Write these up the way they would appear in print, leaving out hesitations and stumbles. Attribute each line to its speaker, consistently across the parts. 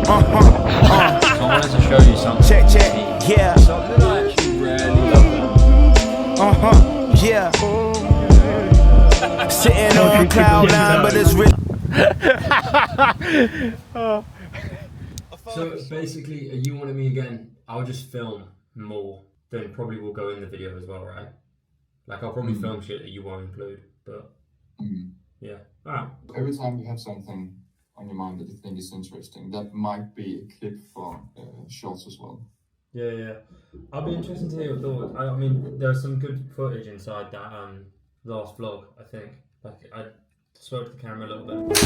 Speaker 1: So I wanted to show you something.
Speaker 2: Check, yeah.
Speaker 1: Something I actually rarely love.
Speaker 2: Yeah. Sitting on cloud nine, but it's real.
Speaker 1: So basically, you wanted me again. I'll just film more than probably will go in the video as well, right? Like I'll probably film shit that you won't include, but yeah. Alright.
Speaker 3: Every time you have something on your mind that you think is interesting, that might be a clip for shorts as well.
Speaker 1: Yeah. I'll be interested to hear your thoughts. I mean, there's some good footage inside that last vlog, I think. Like, I spoke to the camera a little bit.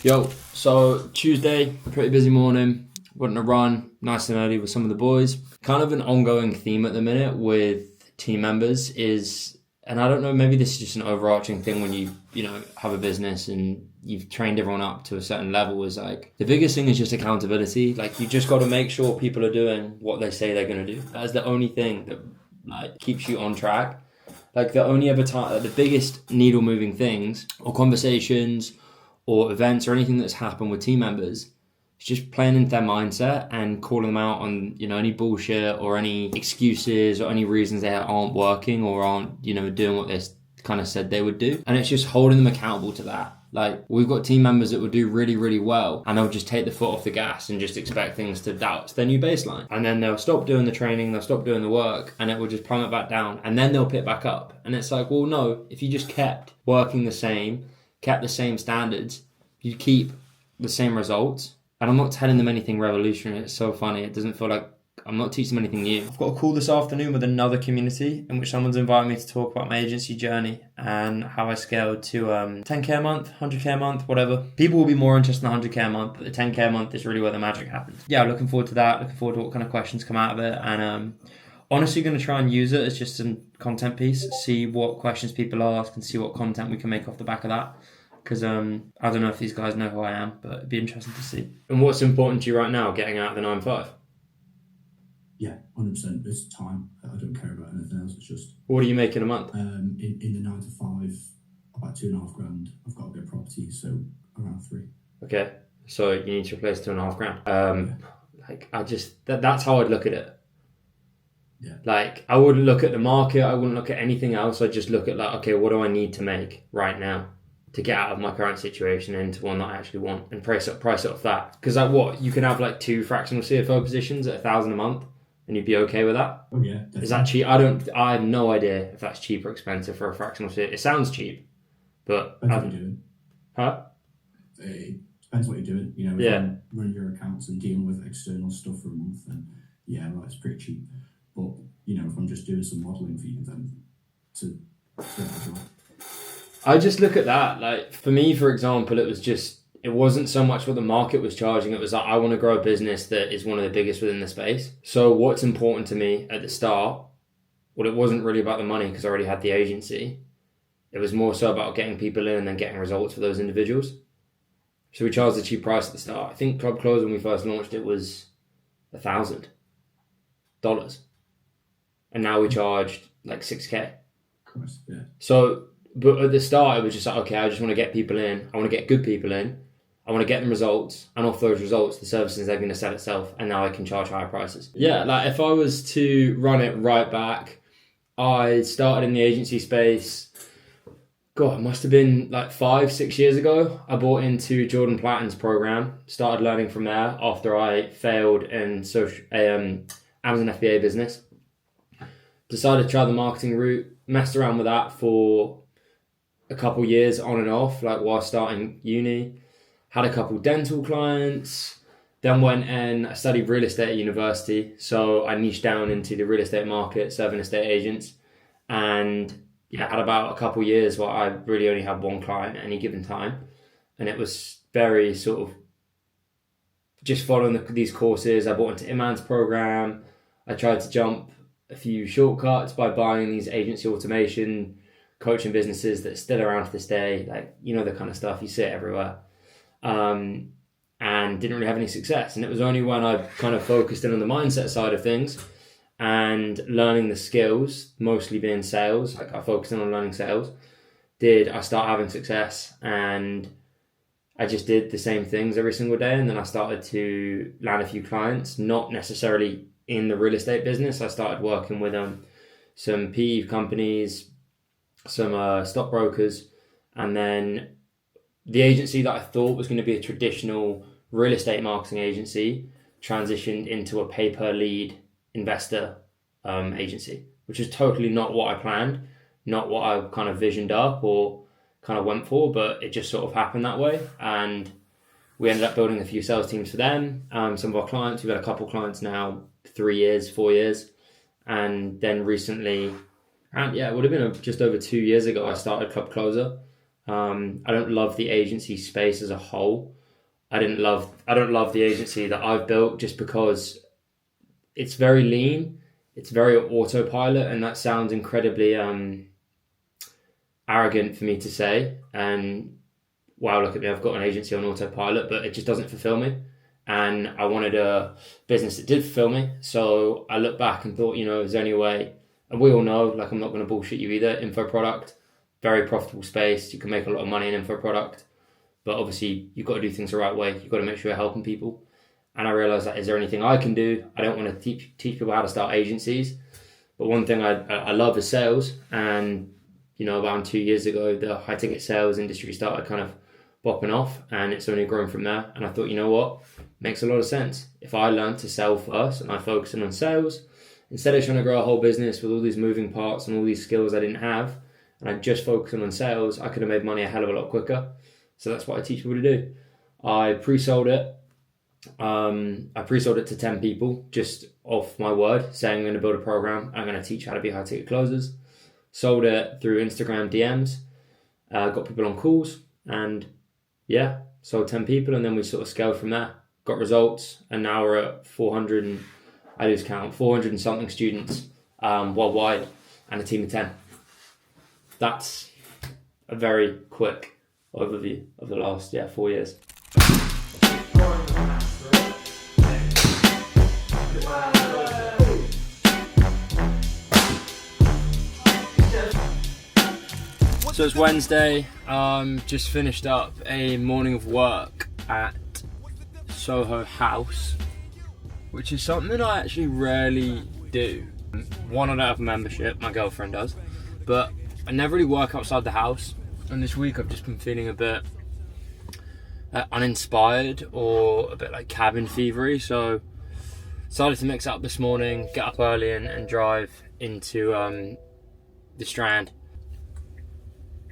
Speaker 1: Yo, so Tuesday, pretty busy morning. Went on a run, nice and early with some of the boys. Kind of an ongoing theme at the minute with team members is, and I don't know, maybe this is just an overarching thing when you have a business and you've trained everyone up to a certain level, is like, the biggest thing is just accountability. Like, you just got to make sure people are doing what they say they're going to do. That's the only thing that like keeps you on track. Like, the only ever time, the biggest needle moving things or conversations or events or anything that's happened with team members, it's just playing into their mindset and calling them out on, any bullshit or any excuses or any reasons they aren't working or aren't, doing what they kind of said they would do. And it's just holding them accountable to that. Like, we've got team members that will do really, really well and they'll just take the foot off the gas and just expect things to doubt their new baseline. And then they'll stop doing the training, they'll stop doing the work, and it will just plummet back down. And then they'll pick back up. And it's like, well, no, if you just kept working the same, kept the same standards, you keep the same results. And I'm not telling them anything revolutionary. It's so funny. It doesn't feel like I'm not teaching them anything new. I've got a call this afternoon with another community in which someone's invited me to talk about my agency journey and how I scaled to 10k a month, 100k a month, whatever. People will be more interested in the 100k a month, but the 10k a month is really where the magic happens. Yeah, looking forward to that. Looking forward to what kind of questions come out of it. And honestly going to try and use it as just a content piece, see what questions people ask and see what content we can make off the back of that. Because I don't know if these guys know who I am, but it'd be interesting to see. And what's important to you right now, getting out of the 9-5?
Speaker 4: Yeah, 100%. It's time. I don't care about anything else. It's just...
Speaker 1: What are you making a month?
Speaker 4: In the 9 to 5, about 2.5 grand. I've got a bit of property, so around 3.
Speaker 1: Okay, so you need to replace 2.5 grand. Like, that's how I'd look at it.
Speaker 4: Yeah.
Speaker 1: Like, I wouldn't look at the market. I wouldn't look at anything else. I'd just look at like, okay, what do I need to make right now to get out of my current situation into one that I actually want, and price it off that. Because like, what, you can have like 2 fractional CFO positions at $1,000 a month and you'd be okay with that?
Speaker 4: Oh yeah, definitely.
Speaker 1: Is that cheap? I have no idea if that's cheap or expensive for a fractional CFO. It sounds cheap, but
Speaker 4: depends what you're doing.
Speaker 1: Huh?
Speaker 4: It depends what you're doing. If you're running your accounts and dealing with external stuff for a month, then yeah, right, it's pretty cheap. But if I'm just doing some modelling for you, then to
Speaker 1: I just look at that, like, for me, for example, it wasn't so much what the market was charging. It was like, I want to grow a business that is one of the biggest within the space. So what's important to me at the start, well, it wasn't really about the money because I already had the agency. It was more so about getting people in and then getting results for those individuals. So we charged a cheap price at the start. I think Club Close, when we first launched it, was $1,000. And now we charged like $6K.
Speaker 4: Of course, yeah.
Speaker 1: So... But at the start, it was just like, okay, I just want to get people in. I want to get good people in. I want to get them results. And off those results, the services are going to sell itself. And now I can charge higher prices. Yeah, like if I was to run it right back, I started in the agency space. God, it must have been like 5-6 years ago. I bought into Jordan Platten's program. Started learning from there after I failed in Amazon FBA business. Decided to try the marketing route. Messed around with that for a couple years on and off, like while starting uni. Had a couple dental clients, then went and I studied real estate at university. So I niched down into the real estate market, serving estate agents. And yeah, had about a couple years where I really only had one client at any given time. And it was very sort of just following these courses. I bought into Iman's program. I tried to jump a few shortcuts by buying these agency automation coaching businesses that are still around to this day, like, the kind of stuff you see it everywhere, and didn't really have any success. And it was only when I kind of focused in on the mindset side of things and learning the skills, mostly being sales, like I focused in on learning sales, did I start having success, and I just did the same things every single day. And then I started to land a few clients, not necessarily in the real estate business. I started working with some PE companies, some stockbrokers, and then the agency that I thought was going to be a traditional real estate marketing agency transitioned into a pay-per-lead investor agency, which is totally not what I planned, not what I kind of visioned up or kind of went for, but it just sort of happened that way. And we ended up building a few sales teams for them. Some of our clients, we've had a couple clients now, 3 years, 4 years. And then recently, and yeah, it would have been just over 2 years ago, I started Club Closer. I don't love the agency space as a whole. I don't love the agency that I've built just because it's very lean, it's very autopilot, and that sounds incredibly arrogant for me to say. And wow, look at me, I've got an agency on autopilot, but it just doesn't fulfill me. And I wanted a business that did fulfill me. So I looked back and thought, is there any way? And we all know, like, I'm not going to bullshit you either. Info product, very profitable space. You can make a lot of money in info product, but obviously you've got to do things the right way. You've got to make sure you're helping people. And I realized that, is there anything I can do? I don't want to teach people how to start agencies, but one thing I love is sales. And, around 2 years ago, the high ticket sales industry started kind of bopping off, and it's only grown from there. And I thought, you know what? Makes a lot of sense. If I learn to sell first and I focus on sales, instead of trying to grow a whole business with all these moving parts and all these skills I didn't have, and I just focused on sales, I could have made money a hell of a lot quicker. So that's what I teach people to do. I pre-sold it. I pre-sold it to 10 people just off my word, saying I'm going to build a program. I'm going to teach how to be high ticket closers. Sold it through Instagram DMs. Got people on calls, and yeah, sold 10 people, and then we sort of scaled from there. Got results, and now we're at 400 and I lose count, 400 and something students worldwide, and a team of 10. That's a very quick overview of the last 4 years. So it's Wednesday, just finished up a morning of work at Soho House, which is something I actually rarely do. One, I don't have a membership, my girlfriend does, but I never really work outside the house. And this week I've just been feeling a bit uninspired or a bit like cabin fevery, so decided to mix it up this morning, get up early and drive into the Strand.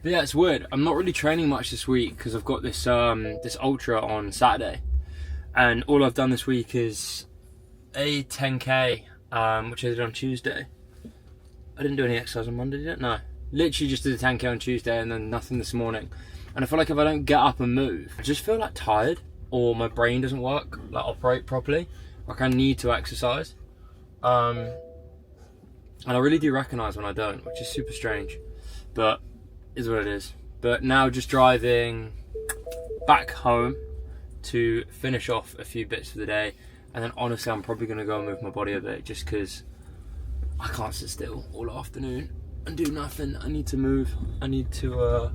Speaker 1: But yeah, it's weird. I'm not really training much this week because I've got this this ultra on Saturday, and all I've done this week is a 10k, which I did on Tuesday. I didn't do any exercise on Monday, did I? No. Literally just did a 10k on Tuesday and then nothing this morning. And I feel like if I don't get up and move, I just feel like tired, or my brain doesn't work, like operate properly. Like I need to exercise. And I really do recognise when I don't, which is super strange. But is what it is. But now just driving back home to finish off a few bits for the day. And then honestly, I'm probably going to go and move my body a bit just because I can't sit still all afternoon and do nothing. I need to move. I need to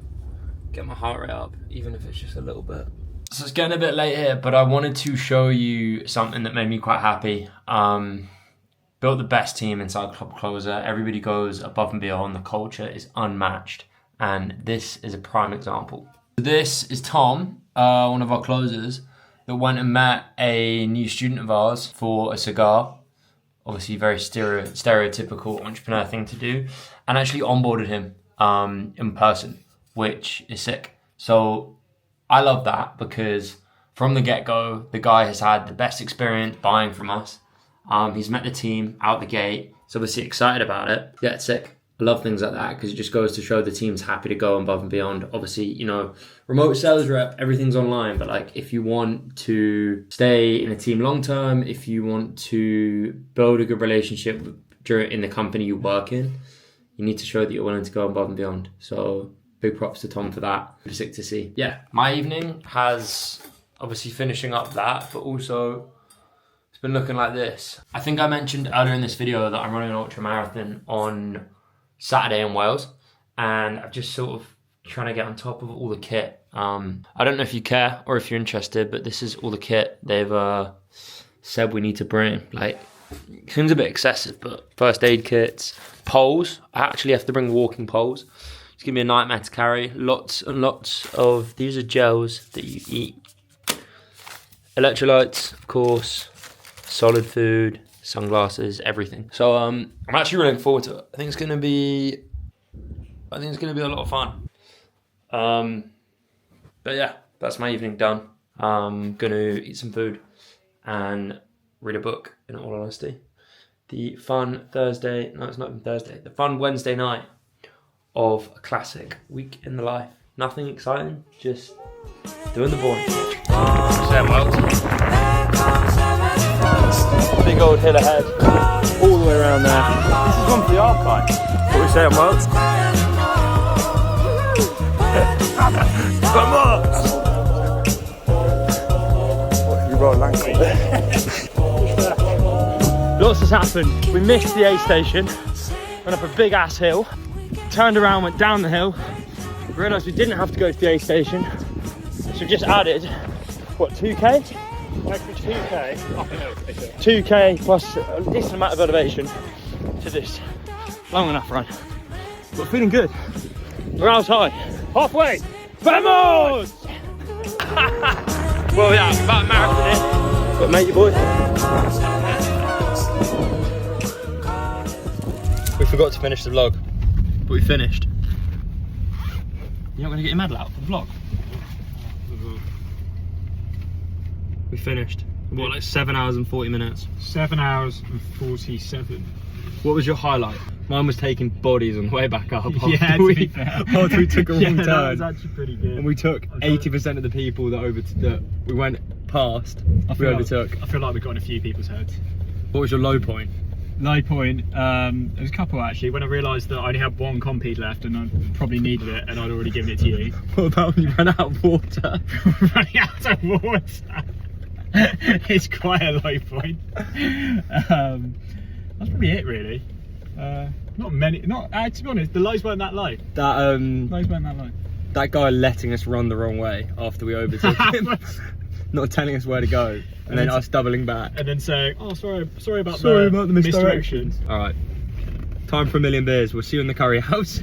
Speaker 1: get my heart rate up, even if it's just a little bit. So it's getting a bit late here, but I wanted to show you something that made me quite happy. Built the best team inside Club Closer. Everybody goes above and beyond. The culture is unmatched. And this is a prime example. This is Tom, one of our closers, that went and met a new student of ours for a cigar. Obviously, very stereotypical entrepreneur thing to do, and actually onboarded him in person, which is sick. So I love that because from the get-go, the guy has had the best experience buying from us. He's met the team out the gate. He's obviously excited about it. Yeah, it's sick. I love things like that because it just goes to show the team's happy to go above and beyond. Obviously, remote sales rep, everything's online. But like, if you want to stay in a team long term, if you want to build a good relationship in the company you work in, you need to show that you're willing to go above and beyond. So big props to Tom for that. Sick to see. Yeah, my evening has obviously finishing up that, but also it's been looking like this. I think I mentioned earlier in this video that I'm running an ultra marathon on Saturday in Wales, and I've just sort of trying to get on top of all the kit. I don't know if you care or if you're interested, but this is all the kit they've said we need to bring. Like, it seems a bit excessive, but first aid kits, poles. I actually have to bring walking poles. It's gonna be a nightmare to carry. Lots and lots of, these are gels that you eat. Electrolytes, of course, solid food, sunglasses, everything. So I'm actually really looking forward to it. I think it's gonna be a lot of fun. But yeah, that's my evening done. I'm gonna eat some food and read a book, in all honesty. The fun Thursday, no, it's not even Thursday, the fun Wednesday night of a classic week in the life. Nothing exciting, just doing the boring. Sam Wells. Big old hill ahead, all the way around there. This is one for the archive. What we say on Wells? Come on! You roll ankle. Lots has happened. We missed the aid station, went up a big ass hill, turned around, went down the hill, realised we didn't have to go to the aid station, so just added, what, 2k? Extra 2k, 2k plus a decent amount of elevation to this long enough run. But feeling good. Morale's high. Halfway! Vamos! Well, yeah, about a marathon in. But mate, you boy. We forgot to finish the vlog, but we finished. You're not going to get your medal out for the vlog? We finished. What, like 7 hours and 40 minutes?
Speaker 5: 7 hours and 47.
Speaker 1: What was your highlight? Mine was taking bodies on the way back up.
Speaker 5: Yeah, to be fair.
Speaker 1: After we took a wrong turn.
Speaker 5: That was actually pretty good.
Speaker 1: And we took 80% of the people that we went past, we overtook.
Speaker 5: I feel like we got in a few people's heads.
Speaker 1: What was your low point?
Speaker 5: Low point, there was a couple actually, when I realised that I only had one compete left and I probably needed it and I'd already given it to you.
Speaker 1: What about when you ran out of water?
Speaker 5: Running out of water. It's quite a low point. That's probably it really. Not many, to be honest, the lows weren't that low. Lows weren't that low.
Speaker 1: That guy letting us run the wrong way after we overtook him. Not telling us where to go, and then us doubling back.
Speaker 5: And then saying, oh sorry about the misdirection.
Speaker 1: Alright, time for a million beers. We'll see you in the curry house.